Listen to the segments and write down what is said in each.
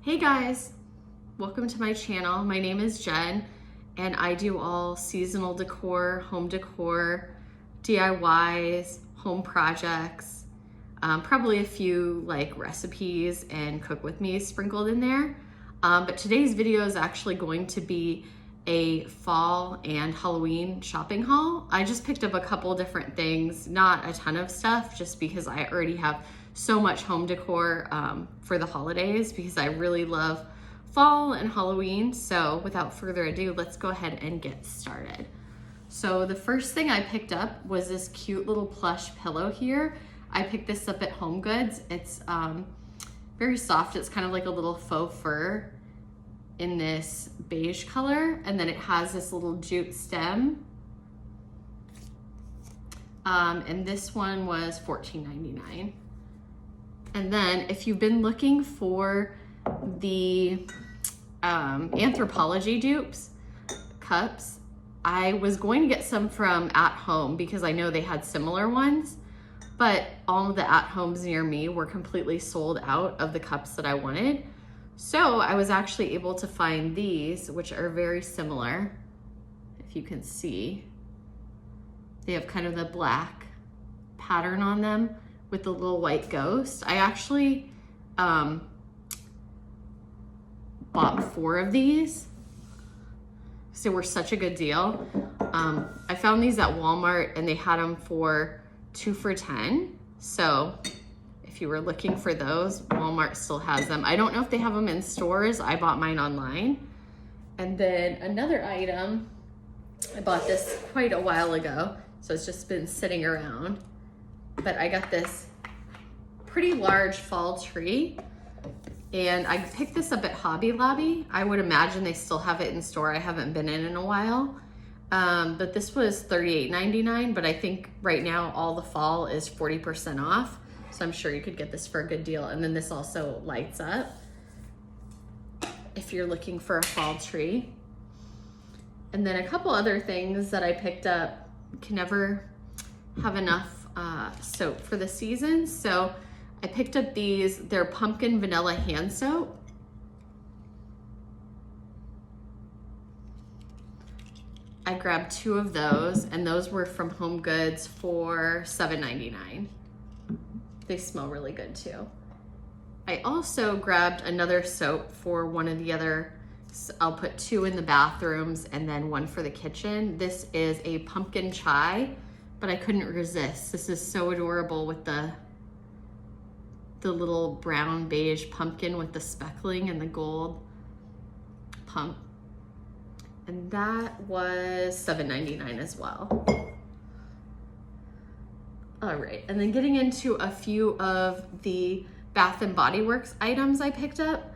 Hey guys, welcome to my channel. My name is Jen and I do all seasonal decor, home decor, DIYs, home projects, probably a few like recipes and cook with me sprinkled in there. But today's video is actually going to be a fall and Halloween shopping haul. I just picked up a couple different things, not a ton of stuff, just because I already have so much home decor for the holidays because I really love fall and Halloween. So without further ado, let's go ahead and get started. So the first thing I picked up was this cute little plush pillow here. I picked this up at Home Goods. It's very soft. It's kind of like a little faux fur in this beige color, and then it has this little jute stem. And this one was $14.99. And then if you've been looking for the Anthropologie dupes cups, I was going to get some from At Home because I know they had similar ones, but all of the At Homes near me were completely sold out of the cups that I wanted. So I was actually able to find these, which are very similar. If you can see, they have kind of the black pattern on them with the little white ghost. I actually bought 4 of these. So they were such a good deal. I found these at Walmart and they had them for 2 for $10. So if you were looking for those, Walmart still has them. I don't know if they have them in stores. I bought mine online. And then another item, I bought this quite a while ago, so it's just been sitting around. But I got this pretty large fall tree, and I picked this up at Hobby Lobby. I would imagine they still have it in store. I haven't been in a while. But this was $38.99, but I think right now all the fall is 40% off. So I'm sure you could get this for a good deal. And then this also lights up if you're looking for a fall tree. And then a couple other things that I picked up. Can never have enough soap for the season. So I picked up these, they're pumpkin vanilla hand soap. I grabbed 2 of those, and those were from Home Goods for $7.99. They smell really good too. I also grabbed another soap for one of the other, I'll put 2 in the bathrooms and then 1 for the kitchen. This is a pumpkin chai, but I couldn't resist. This is so adorable with the little brown beige pumpkin with the speckling and the gold pump. And that was $7.99 as well. All right, and then getting into a few of the Bath & Body Works items I picked up.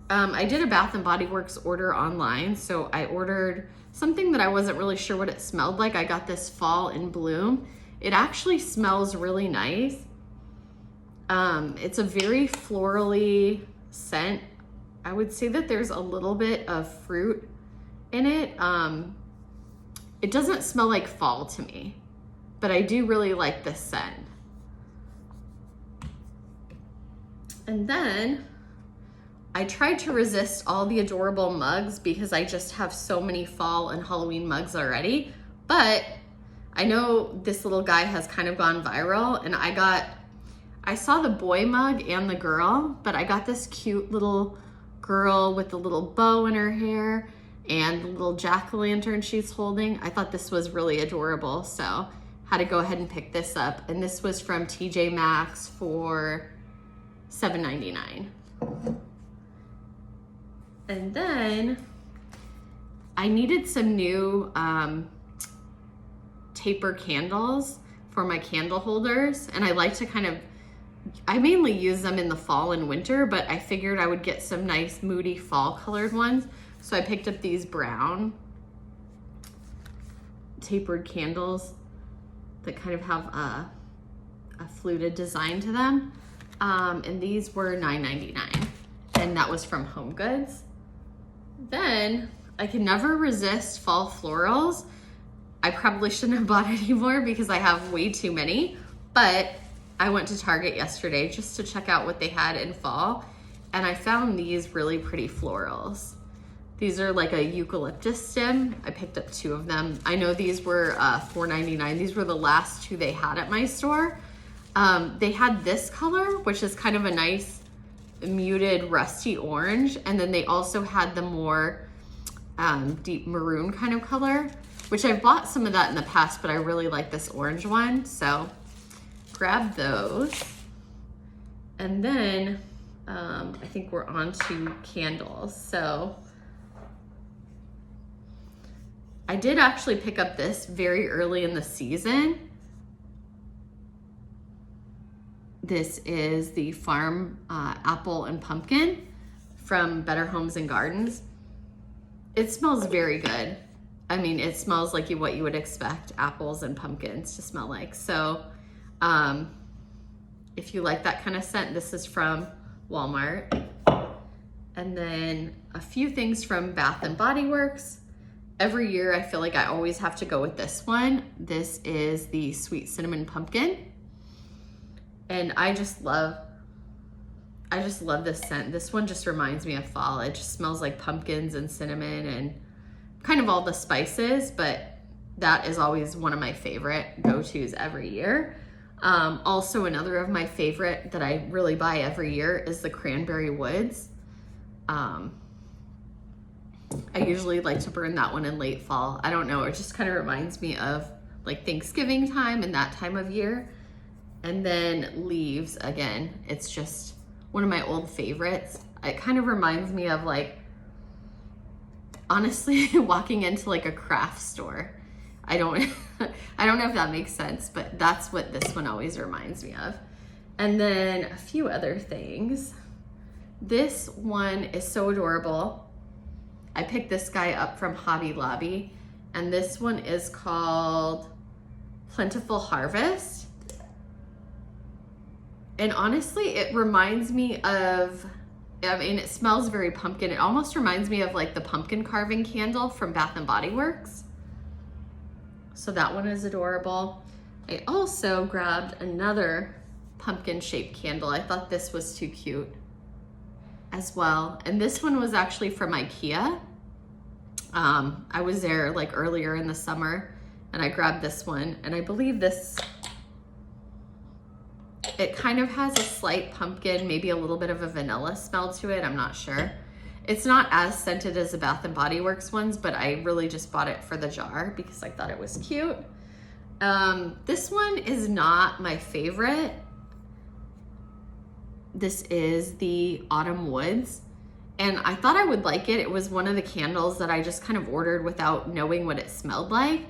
I did a Bath & Body Works order online, so I ordered something that I wasn't really sure what it smelled like. I got this Fall in Bloom. It actually smells really nice. It's a very florally scent. I would say that there's a little bit of fruit in it. It doesn't smell like fall to me, but I do really like this scent. And then I tried to resist all the adorable mugs because I just have so many fall and Halloween mugs already. But I know this little guy has kind of gone viral, and I saw the boy mug and the girl, but I got this cute little girl with the little bow in her hair and the little jack-o'-lantern she's holding. I thought this was really adorable, so had to go ahead and pick this up. And this was from TJ Maxx for $7.99. And then I needed some new taper candles for my candle holders. And I like to I mainly use them in the fall and winter, but I figured I would get some nice moody fall colored ones. So I picked up these brown tapered candles that kind of have a fluted design to them. And these were $9.99, and that was from Home Goods. Then I can never resist fall florals. I probably shouldn't have bought any more because I have way too many, but I went to Target yesterday just to check out what they had in fall, and I found these really pretty florals. These are like a eucalyptus stem. I picked up 2 of them. I know these were $4.99. These were the last 2 they had at my store. They had this color, which is kind of a nice muted rusty orange. And then they also had the more deep maroon kind of color, which I've bought some of that in the past, but I really like this orange one. So grab those. And then I think we're on to candles. So I did actually pick up this very early in the season. This is the Farm Apple and Pumpkin from Better Homes and Gardens. It smells very good. I mean, it smells like what you would expect apples and pumpkins to smell like. So if you like that kind of scent, this is from Walmart. And then a few things from Bath and Body Works. Every year, I feel like I always have to go with this one. This is the Sweet Cinnamon Pumpkin. And I just love this scent. This one just reminds me of fall. It just smells like pumpkins and cinnamon and kind of all the spices, but that is always one of my favorite go-tos every year. Also, another of my favorite that I really buy every year is the Cranberry Woods. I usually like to burn that one in late fall. I don't know, it just kind of reminds me of like Thanksgiving time and that time of year. And then Leaves, again, it's just one of my old favorites. It kind of reminds me of like, honestly, walking into like a craft store. I don't know if that makes sense, but that's what this one always reminds me of. And then a few other things. This one is so adorable. I picked this guy up from Hobby Lobby, and this one is called Plentiful Harvest. And honestly, it reminds me of, I mean, it smells very pumpkin. It almost reminds me of like the pumpkin carving candle from Bath and Body Works. So that one is adorable. I also grabbed another pumpkin shaped candle. I thought this was too cute as well. And this one was actually from IKEA. I was there like earlier in the summer and I grabbed this one, and I believe this, it kind of has a slight pumpkin, maybe a little bit of a vanilla smell to it. I'm not sure. It's not as scented as the Bath and Body Works ones, but I really just bought it for the jar because I thought it was cute. This one is not my favorite. This is the Autumn Woods, and I thought I would like it. It was one of the candles that I just kind of ordered without knowing what it smelled like.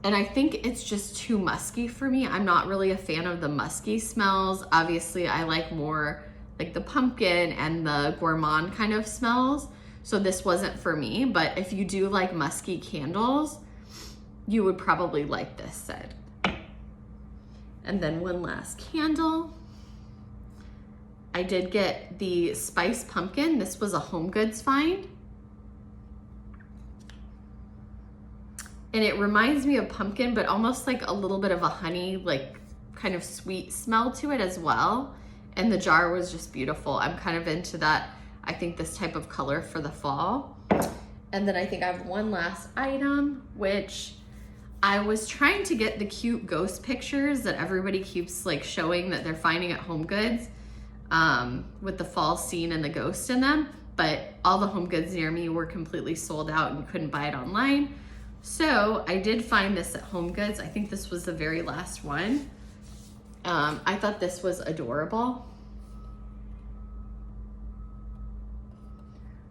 And I think it's just too musky for me. I'm not really a fan of the musky smells. Obviously, I like more like the pumpkin and the gourmand kind of smells. So this wasn't for me, but if you do like musky candles, you would probably like this scent. And then one last candle. I did get the Spice Pumpkin. This was a Home Goods find. And it reminds me of pumpkin, but almost like a little bit of a honey, like kind of sweet smell to it as well. And the jar was just beautiful. I'm kind of into that. I think this type of color for the fall. And then I think I have one last item, which I was trying to get the cute ghost pictures that everybody keeps like showing that they're finding at Home Goods, with the fall scene and the ghost in them. But all the Home Goods near me were completely sold out and you couldn't buy it online. So I did find this at Home Goods. I think this was the very last one. I thought this was adorable.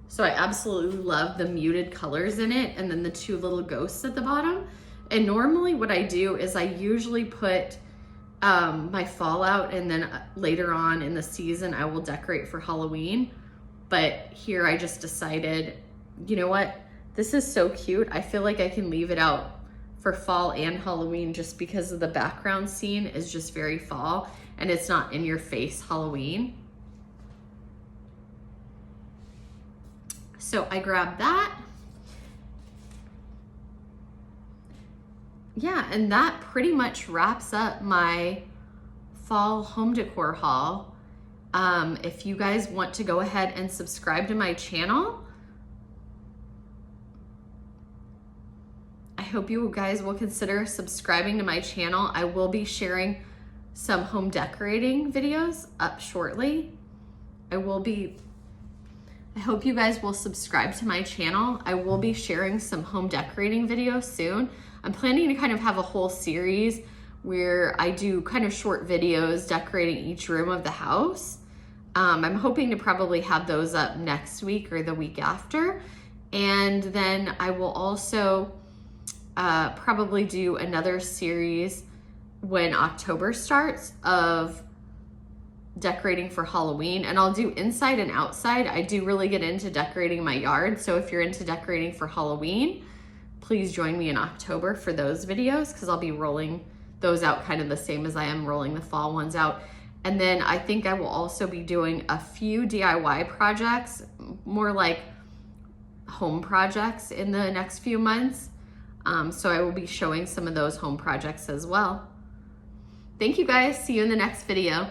So I absolutely love the muted colors in it, and then the 2 little ghosts at the bottom. And normally what I do is I usually put my fall out, and then later on in the season I will decorate for Halloween. But here I just decided, you know what? This is so cute. I feel like I can leave it out for fall and Halloween just because of the background scene is just very fall and it's not in your face Halloween. So I grabbed that. Yeah, and that pretty much wraps up my fall home decor haul. If you guys want to go ahead and subscribe to my channel, I hope you guys will consider subscribing to my channel. I will be sharing some home decorating videos up shortly. I hope you guys will subscribe to my channel. I will be sharing some home decorating videos soon. I'm planning to kind of have a whole series where I do kind of short videos decorating each room of the house. I'm hoping to probably have those up next week or the week after. And then I will also probably do another series when October starts of decorating for Halloween, and I'll do inside and outside. I do really get into decorating my yard, so if you're into decorating for Halloween, please join me in October for those videos, because I'll be rolling those out kind of the same as I am rolling the fall ones out. And then I think I will also be doing a few DIY projects, more like home projects in the next few months. So I will be showing some of those home projects as well. Thank you guys. See you in the next video.